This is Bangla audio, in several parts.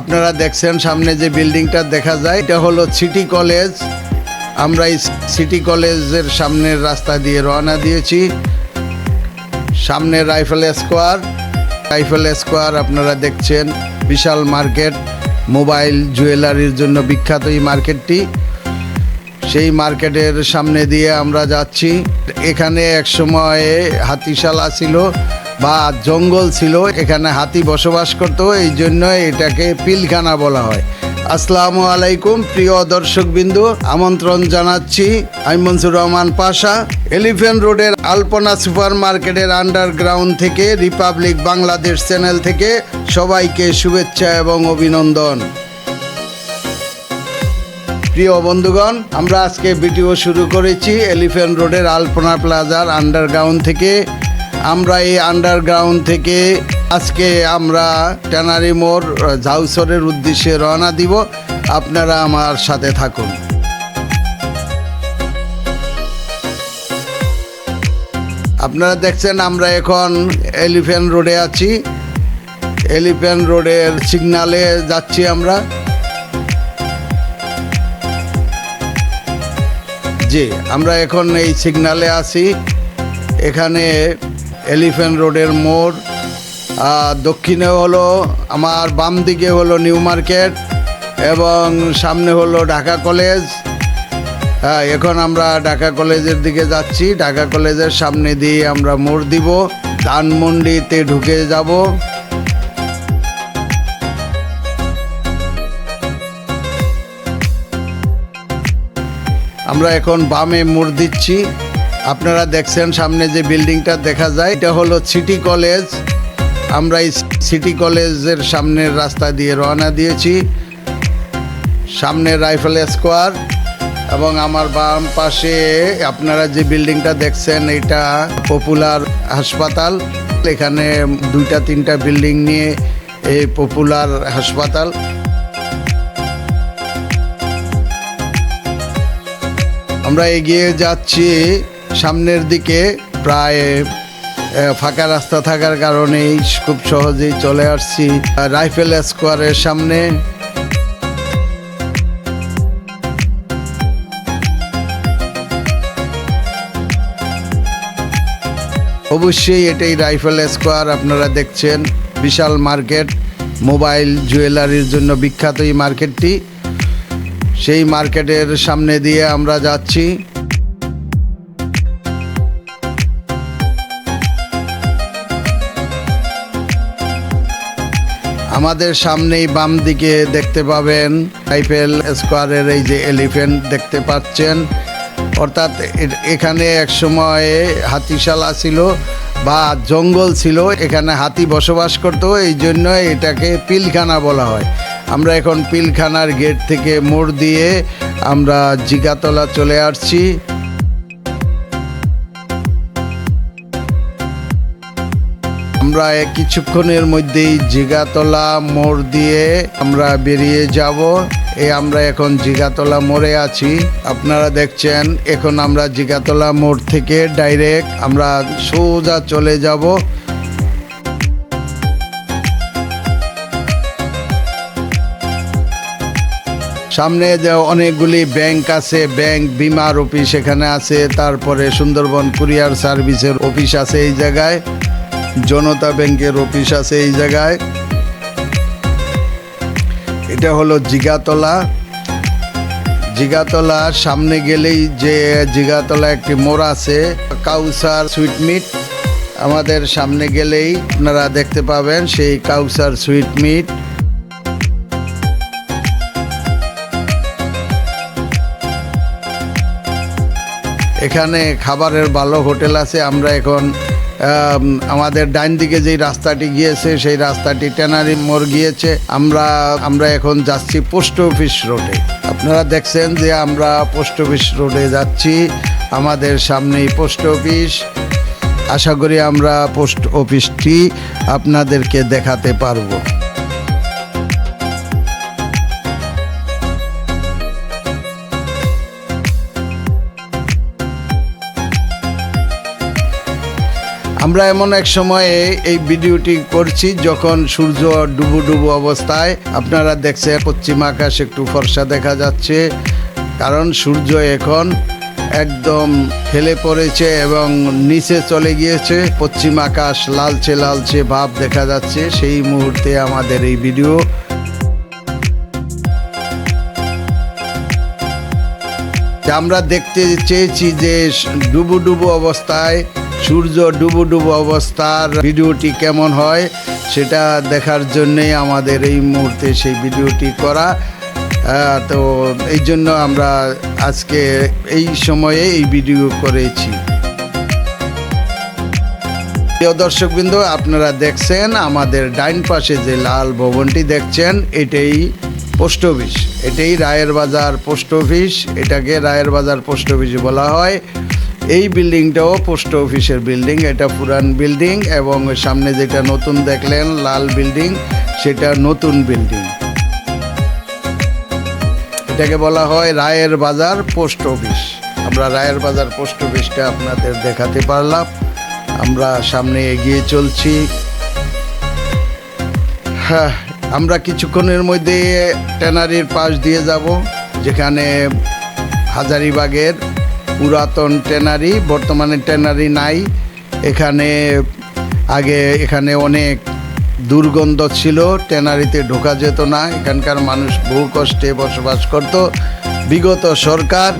আপনারা দেখছেন সামনে যে বিল্ডিংটা দেখা যায় এটা হলো সিটি কলেজ। আমরা এই সিটি কলেজের সামনের রাস্তা দিয়ে রওনা দিয়েছি। সামনে রাইফেল স্কোয়ার আপনারা দেখছেন, বিশাল মার্কেট, মোবাইল জুয়েলারির জন্য বিখ্যাত এই মার্কেটটি। সেই মার্কেটের সামনে দিয়ে আমরা যাচ্ছি। এখানে একসময় হাতিশালা ছিল বা জঙ্গল ছিল, এখানে হাতি বসবাস করত, এই জন্য এটাকে পিলখানা বলা হয়। আসসালামু আলাইকুম প্রিয় দর্শকবিন্দু, আমন্ত্রণ জানাচ্ছি আমি মনসুর রহমান পাশা। এলিফ্যান্ট রোডের আলপনা সুপার মার্কেটের আন্ডারগ্রাউন্ড থেকে রিপাবলিক বাংলাদেশ চ্যানেল থেকে সবাইকে শুভেচ্ছা এবং অভিনন্দন। প্রিয় বন্ধুগণ, আমরা আজকে ভিডিও শুরু করেছি এলিফ্যান্ট রোডের আলপনা প্লাজার আন্ডারগ্রাউন্ড থেকে। আমরা এই আন্ডারগ্রাউন্ড থেকে আজকে আমরা ট্যানারি মোড় ঝাউসরের উদ্দেশ্যে রওনা দিব। আপনারা আমার সাথে থাকুন। আপনারা দেখছেন আমরা এখন এলিফ্যান্ট রোডে আছি। এলিফ্যান্ট রোডের সিগনালে যাচ্ছি আমরা। জি, আমরা এখন এই সিগনালে আছি। এখানে এলিফ্যান্ট রোডের মোড়, দক্ষিণে হলো আমার, বাম দিকে হলো নিউ মার্কেট এবং সামনে হলো ঢাকা কলেজ। এখন আমরা ঢাকা কলেজের দিকে যাচ্ছি। ঢাকা কলেজের সামনে দিয়ে আমরা মোড় দিব, ধানমন্ডিতে ঢুকে যাব। আমরা এখন বামে মোড় দিচ্ছি। আপনারা দেখছেন সামনে যে বিল্ডিংটা দেখা যায় এটা হলো সিটি কলেজ। আমরা এই সিটি কলেজের সামনের রাস্তা দিয়ে রওনা দিয়েছি। সামনে রাইফেল স্কোয়ার এবং আমার বাম পাশে আপনারা যে বিল্ডিংটা দেখছেন এটা পপুলার হাসপাতাল। এখানে 2-3টা বিল্ডিং নিয়ে এই পপুলার হাসপাতাল। আমরা এগিয়ে যাচ্ছি সামনের দিকে, প্রায় ফাঁকা রাস্তা থাকার কারণেই খুব সহজেই চলে আসছি রাইফেল স্কোয়ারের সামনে। অবশ্যই এটাই রাইফেল স্কোয়ার। আপনারা দেখছেন বিশাল মার্কেট, মোবাইল জুয়েলারির জন্য বিখ্যাত এই মার্কেটটি। সেই মার্কেটের সামনে দিয়ে আমরা যাচ্ছি। আমাদের সামনেই বাম দিকে দেখতে পাবেন রাইফেল স্কোয়ারের এই যে এলিফ্যান্ট দেখতে পাচ্ছেন। অর্থাৎ এখানে একসময় হাতিশালা ছিল বা জঙ্গল ছিল, এখানে হাতি বসবাস করত, এই জন্য এটাকে পিলখানা বলা হয়। আমরা এখন পিলখানার গেট থেকে মোড় দিয়ে আমরা জিগাতলা চলে আসছি। আমরা কিছুক্ষণের মধ্যেই জিগাতলা মোড় দিয়ে আমরা বেরিয়ে যাব। আমরা এখন জিগাতলা মোড়ে আছি। আপনারা দেখছেন এখন আমরা জিগাতলা মোড় থেকে ডাইরেক্ট আমরা সোজা চলে যাব সামনে যে অনেকগুলি ব্যাংক আছে, ব্যাংক, বিমার অফিস এখানে আছে, তারপরে সুন্দরবন কুরিয়ার সার্ভিসের অফিস আছে এই জায়গায়, জনতা ব্যাংকের অফিস আছে এই জায়গায়। এটা হলো জিগাতলা। জিগাতলার সামনে গেলেই যে জিগাতলা একটি মোড় আছে, কাউসার সুইট মিট। আমাদের সামনে গেলেই আপনারা দেখতে পাবেন সেই কাউসার সুইট মিট। এখানে খাবারের ভালো হোটেল আছে। আমরা এখন আমাদের ডাইন দিকে যেই রাস্তাটি গিয়েছে সেই রাস্তাটি ট্যানারি মোড় গিয়েছে। আমরা এখন যাচ্ছি পোস্ট অফিস রোডে। আপনারা দেখছেন যে আমরা পোস্ট অফিস রোডে যাচ্ছি। আমাদের সামনেই পোস্ট অফিস। আশা করি আমরা পোস্ট অফিসটি আপনাদেরকে দেখাতে পারবো। আমরা এমন এক সময়ে এই ভিডিওটি করছি যখন সূর্য ডুবু ডুবু অবস্থায়। আপনারা দেখছেন পশ্চিম আকাশ একটু ফর্সা দেখা যাচ্ছে, কারণ সূর্য এখন একদম হেলে পড়েছে এবং নিচে চলে গিয়েছে। পশ্চিম আকাশ লালচে লালচে ভাব দেখা যাচ্ছে। সেই মুহূর্তে আমাদের এই ভিডিও। আমরা দেখতে চেয়েছি যে ডুবু ডুবু অবস্থায়, সূর্য ডুবু ডুবু অবস্থার ভিডিওটি কেমন হয় সেটা দেখার জন্যই আমাদের এই মুহূর্তে সেই ভিডিওটি করা। তো এই জন্য আমরা আজকে এই সময়ে এই ভিডিও করেছি। প্রিয় দর্শকবৃন্দ, আপনারা দেখছেন আমাদের ডাইন পাশে যে লাল ভবনটি দেখছেন, এটাই পোস্ট অফিস। এটাই রায়ের বাজার পোস্ট অফিস। এটাকে রায়ের বাজার পোস্ট অফিস বলা হয়। এই বিল্ডিংটাও পোস্ট অফিসের বিল্ডিং। এটা পুরান বিল্ডিং এবং সামনে যেটা নতুন দেখলেন লাল বিল্ডিং, সেটা নতুন বিল্ডিং। এটাকে বলা হয় রায়ের বাজার পোস্ট অফিস। আমরা রায়ের বাজার পোস্ট অফিসটা আপনাদের দেখাতে পারলাম। আমরা সামনে এগিয়ে চলছি। হ্যাঁ, আমরা কিছুক্ষণের মধ্যে ট্যানারির পাশ দিয়ে যাব, যেখানে হাজারীবাগের পুরাতন ট্যানারি। বর্তমানে ট্যানারি নাই এখানে। আগে এখানে অনেক দুর্গন্ধ ছিল, ট্যানারিতে ঢোকা যেত না। এখানকার মানুষ বহু কষ্টে বসবাস করত। বিগত সরকার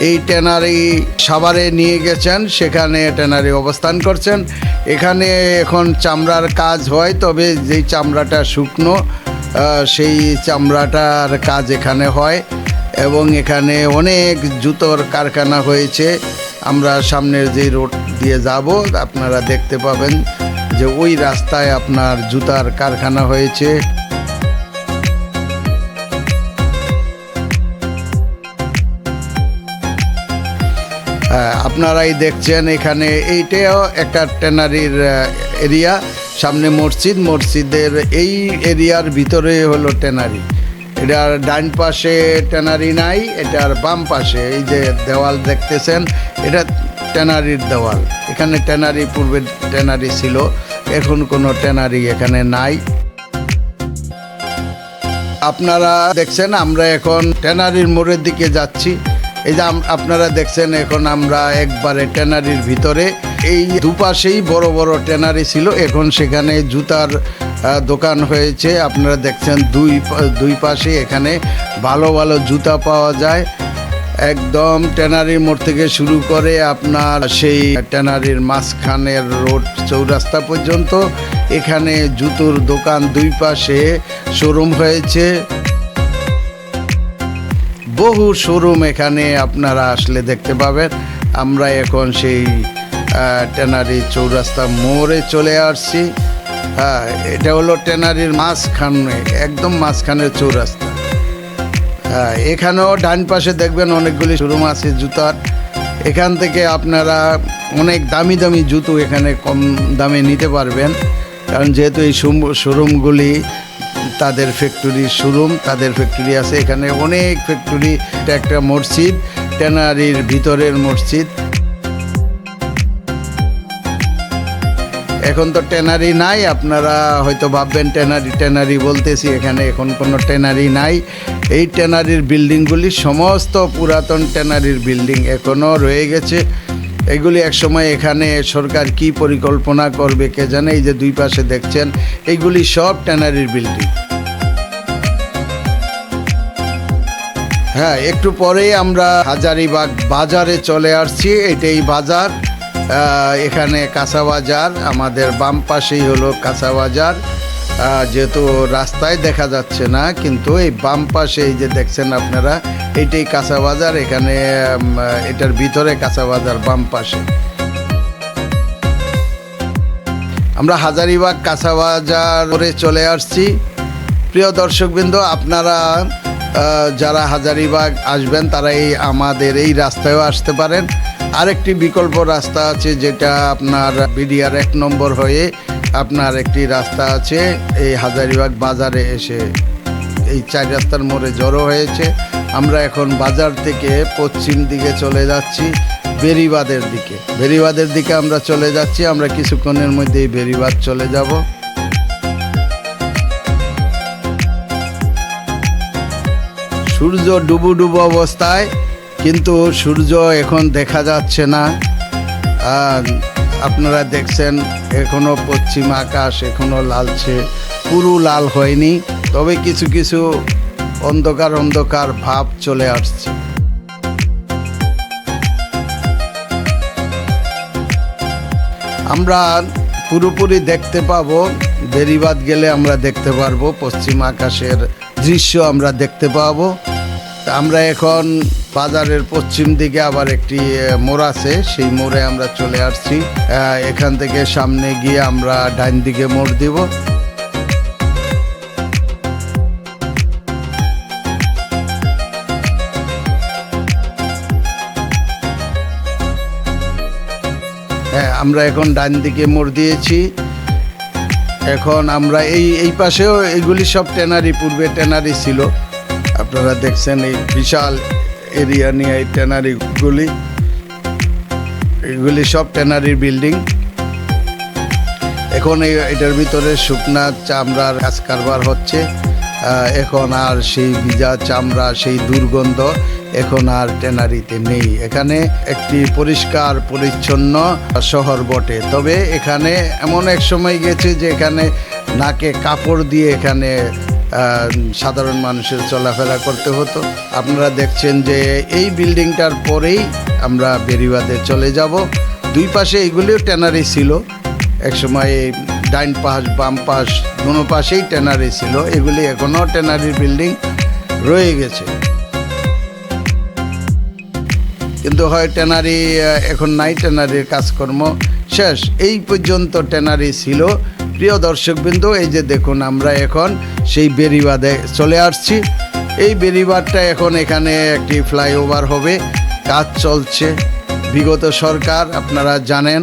এই ট্যানারি সাভারে নিয়ে গেছেন, সেখানে ট্যানারি অবস্থান করছেন। এখানে এখন চামড়ার কাজ হয়, তবে যেই চামড়াটা শুকনো সেই চামড়াটার কাজ এখানে হয় এবং এখানে অনেক জুতোর কারখানা হয়েছে। আমরা সামনের যে রোড দিয়ে যাব আপনারা দেখতে পাবেন যে ওই রাস্তায় আপনার জুতার কারখানা হয়েছে। আপনারাই দেখছেন এখানে এইটাও একটা ট্যানারির এরিয়া। সামনে মসজিদ, মসজিদের এই এরিয়ার ভিতরে হলো ট্যানারি। এটার ডান পাশে ট্যানারি নাই, এটার বাম পাশে এই যে দেওয়াল দেখতেছেন, এটা ট্যানারির দেওয়াল। এখানে ট্যানারি, পূর্বে ট্যানারি ছিল, এখন কোনো ট্যানারি এখানে নাই। আপনারা দেখছেন আমরা এখন ট্যানারির মোড়ের দিকে যাচ্ছি। এই যে আপনারা দেখছেন এখন আমরা একবারে ট্যানারির ভিতরে। এই দুপাশেই বড় বড় ট্যানারি ছিল, এখন সেখানে জুতার দোকান হয়েছে। আপনারা দেখছেন দুই পাশে এখানে ভালো ভালো জুতা পাওয়া যায়। একদম ট্যানারির মোড় থেকে শুরু করে আপনার সেই ট্যানারির মাঝখানের রোড চৌরাস্তা পর্যন্ত এখানে জুতোর দোকান, দুই পাশে শোরুম হয়েছে। বহু শোরুম এখানে আপনারা আসলে দেখতে পাবেন। আমরা এখন সেই ট্যানারি চৌরাস্তা মোড়ে চলে আসছি। হ্যাঁ, এটা হলো ট্যানারির মাঝখানে, একদম মাঝখানের চৌরাস্তা। হ্যাঁ, এখানেও ডান পাশে দেখবেন অনেকগুলি শোরুম আছে জুতার। এখান থেকে আপনারা অনেক দামি দামি জুতো এখানে কম দামে নিতে পারবেন, কারণ যেহেতু এই শোরুমগুলি তাদের ফ্যাক্টরির শোরুম, তাদের ফ্যাক্টরি আছে এখানে অনেক ফ্যাক্টরি। এটা একটা মসজিদ, ট্যানারির ভিতরের মসজিদ। এখন তো ট্যানারি নাই, আপনারা হয়তো ভাববেন ট্যানারি বলতেছি, এখানে এখন কোনো ট্যানারি নাই। এই ট্যানারির বিল্ডিংগুলি সমস্ত পুরাতন ট্যানারির বিল্ডিং এখনও রয়ে গেছে। এগুলি একসময় এখানে সরকার কি পরিকল্পনা করবে কে জানে। এই যে দুই পাশে দেখছেন এইগুলি সব ট্যানারির বিল্ডিং। হ্যাঁ, একটু পরেই আমরা হাজারীবাগ বাজারে চলে আসছি। এটাই বাজার। এখানে কাঁচা বাজার, আমাদের বাম পাশেই হলো কাঁচা বাজার। যেহেতু রাস্তায় দেখা যাচ্ছে না, কিন্তু এই বাম পাশে এই যে দেখছেন আপনারা, এটাই কাঁচা বাজার। এখানে এটার ভিতরে কাঁচা বাজার বাম পাশে। আমরা হাজারীবাগ কাঁচা বাজার করে চলে আসছি। প্রিয় দর্শকবৃন্দ, আপনারা যারা হাজারীবাগ আসবেন তারা আমাদের এই রাস্তায়ও আসতে পারেন। আরেকটি বিকল্প রাস্তা আছে, যেটা আপনার বিডিআর 1 নম্বর হয়ে আপনার একটি রাস্তা আছে এই হাজারীবাগ বাজারে এসে এই 4 রাস্তার মোড়ে জড়ো হয়েছে। আমরা এখন বাজার থেকে পশ্চিম দিকে চলে যাচ্ছি। বেরিবাদের দিকে আমরা চলে যাচ্ছি। আমরা কিছুক্ষণের মধ্যেই বেরিবাদ চলে যাব। সূর্য ডুবু অবস্থায়, কিন্তু সূর্য এখন দেখা যাচ্ছে না। আপনারা দেখছেন এখনো পশ্চিম আকাশ এখনো লালচে, পুরো লাল হয়নি, তবে কিছু কিছু অন্ধকার ভাব চলে আসছে। আমরা পুরোপুরি দেখতে পাবো, বেরিবাদ গেলে আমরা দেখতে পারবো পশ্চিম আকাশের দৃশ্য আমরা দেখতে পাবো। আমরা এখন বাজারের পশ্চিম দিকে আবার একটি মোড় আছে, সেই মোড়ে আমরা চলে আসছি। এখান থেকে সামনে গিয়ে আমরা ডাইন দিকে মোড় দিব। হ্যাঁ, আমরা এখন ডান দিকে মোড় দিয়েছি। এখন আমরা এই পাশেও, এইগুলি সব ট্যানারি, পূর্বে ট্যানারি ছিল। আপনারা দেখছেন এই বিশাল এরিয়া নিয়ে এই এইগুলি সব ট্যানারির বিল্ডিং। এখন এটার ভিতরে শুকনা চামড়ার কাজ কারবার হচ্ছে। এখন আর সেই ভিজা চামড়া, সেই দুর্গন্ধ এখন আর ট্যানারিতে নেই। এখানে একটি পরিষ্কার পরিচ্ছন্ন শহর বটে, তবে এখানে এমন এক সময় গেছে যে এখানে নাকে কাপড় দিয়ে এখানে সাধারণ মানুষের চলাফেরা করতে হতো। আপনারা দেখছেন যে এই বিল্ডিংটার পরেই আমরা বেরিবাদে চলে যাব। দুই পাশে এইগুলিও ট্যানারি ছিল একসময়, ডাইন পাশ বাম পাশ দুনো পাশেই ট্যানারি ছিল। এগুলি এখনও ট্যানারির বিল্ডিং রয়ে গেছে, কিন্তু হয় ট্যানারি এখন নাই, ট্যানারির কাজকর্ম শেষ। এই পর্যন্ত ট্যানারি ছিল। প্রিয় দর্শকবৃন্দ, এই যে দেখুন আমরা এখন সেই বেরিবাদে চলে আসছি। এই বেরিবাদটা এখন এখানে একটি ফ্লাইওভার হবে, কাজ চলছে। বিগত সরকার আপনারা জানেন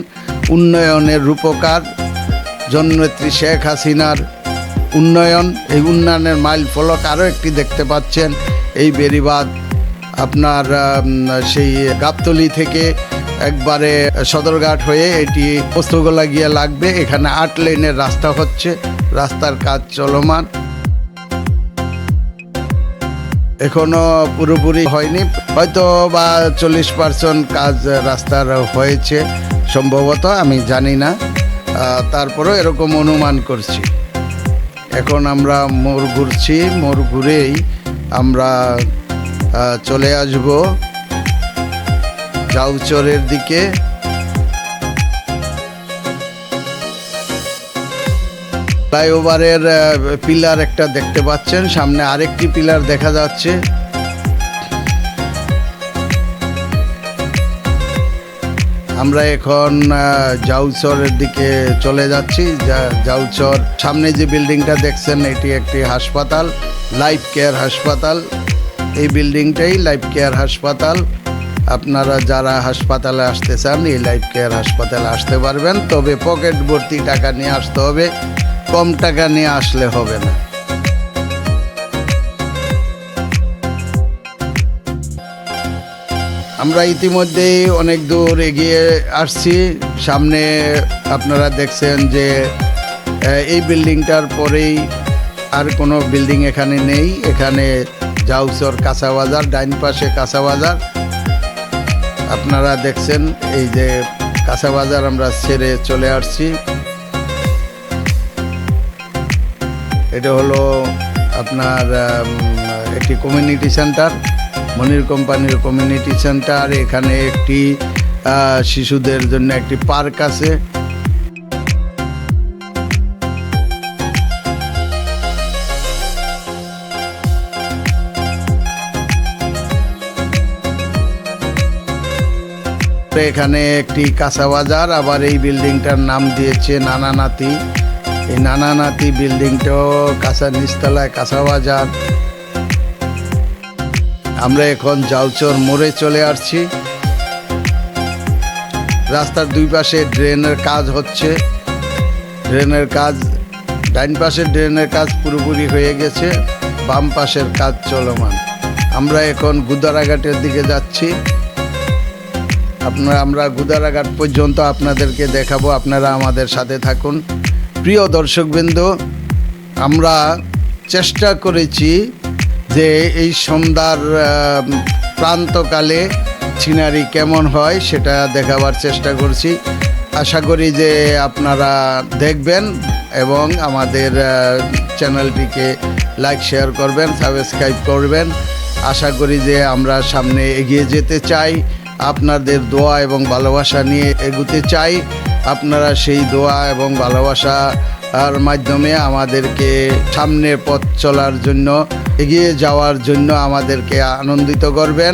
উন্নয়নের রূপকার, জননেত্রী শেখ হাসিনার উন্নয়ন, এই উন্নয়নের মাইল ফলক আরও একটি দেখতে পাচ্ছেন। এই বেরিবাদ আপনার সেই গাবতলী থেকে একবারে সদরঘাট হয়ে এটি পোস্তগোলা গিয়ে লাগবে। এখানে 8 লেনের রাস্তা হচ্ছে, রাস্তার কাজ চলমান, এখনো পুরোপুরি হয়নি, হয়তো বা 40% কাজ রাস্তার হয়েছে সম্ভবত, আমি জানি না, তারপরেও এরকম অনুমান করছি। এখন আমরা মোড় ঘুরছি, মোড় ঘুরেই আমরা চলে আসব জাউচরের দিকে। ফ্লাইওভারের পিলার একটা দেখতে পাচ্ছেন, সামনে আরেকটি পিলার দেখা যাচ্ছে। আমরা এখন জাউচরের দিকে চলে যাচ্ছি। জাউচর সামনে যে বিল্ডিংটা দেখছেন এটি একটি হাসপাতাল, লাইফ কেয়ার হাসপাতাল। এই বিল্ডিংটাই লাইফ কেয়ার হাসপাতাল। আপনারা যারা হাসপাতালে আসতে চান এই লাইফ কেয়ার হাসপাতালে আসতে পারবেন, তবে পকেট ভর্তি টাকা নিয়ে আসতে হবে, কম টাকা নিয়ে আসলে হবে না। আমরা ইতিমধ্যেই অনেক দূর এগিয়ে আসছি। সামনে আপনারা দেখছেন যে এই বিল্ডিংটার পরেই আর কোনো বিল্ডিং এখানে নেই। এখানে জাউচর কাঁচা বাজার, ডাইন পাশে কাঁচা বাজার আপনারা দেখছেন। এই যে কাঁচা বাজার আমরা ছেড়ে চলে আসছি। এটা হলো আপনার একটি কমিউনিটি সেন্টার, মনির কোম্পানির কমিউনিটি সেন্টার। এখানে একটি শিশুদের জন্য একটি পার্ক আছে। এখানে একটি কাঁচা বাজার, আবার এই বিল্ডিংটার নাম দিয়েছে নানা নাতি। এই নানা নাতি বিল্ডিংটাও কাঁচা নিচতলায় কাঁচা বাজার। আমরা এখন জাউচর মোড়ে চলে আসছি। রাস্তার দুই পাশে ড্রেনের কাজ হচ্ছে, ড্রেনের কাজ, ডাইন পাশের ড্রেনের কাজ পুরোপুরি হয়ে গেছে, বাম পাশের কাজ চলমান। আমরা এখন গুদারাঘাটের দিকে যাচ্ছি। আমরা গুদারাঘাট পর্যন্ত আপনাদেরকে দেখাবো, আপনারা আমাদের সাথে থাকুন। প্রিয় দর্শকবৃন্দ, আমরা চেষ্টা করেছি যে এই সন্ধ্যার প্রান্তকালে সিনারি কেমন হয় সেটা দেখাবার চেষ্টা করছি। আশা করি যে আপনারা দেখবেন এবং আমাদের চ্যানেলটিকে লাইক শেয়ার করবেন, সাবস্ক্রাইব করবেন। আশা করি যে আমরা সামনে এগিয়ে যেতে চাই, আপনাদের দোয়া এবং ভালোবাসা নিয়ে এগোতে চাই। আপনারা সেই দোয়া এবং ভালোবাসার মাধ্যমে আমাদেরকে সামনে পথ চলার জন্য, এগিয়ে যাওয়ার জন্য আমাদেরকে আনন্দিত করবেন।